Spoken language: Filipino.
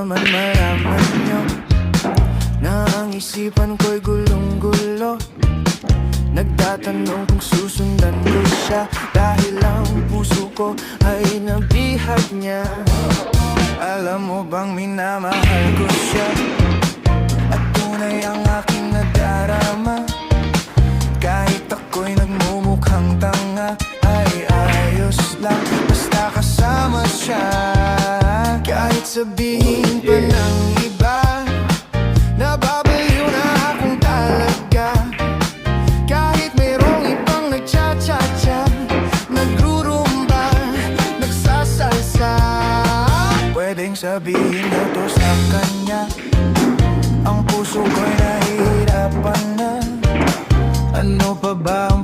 naman malaman nyo na ang isipan ko'y gulong-gulo. Nagtatanong kung susundan ko siya, dahil ang puso ko ay nabihag niya. Alam mo bang minamahal ko siya, at tunay ang aking nadarama. Kahit ako'y nagmumukhang tanga, ay ayos lang basta kasama siya. Kahit sabihin pa ng iba, nababaliw na akong talaga. Kahit mayroong ibang nagcha-cha-cha, nagrurumba, nagsasalsa, pwedeng sabihin mo to sa kanya. Ang puso ko'y nahihirapan na. Ano pa ba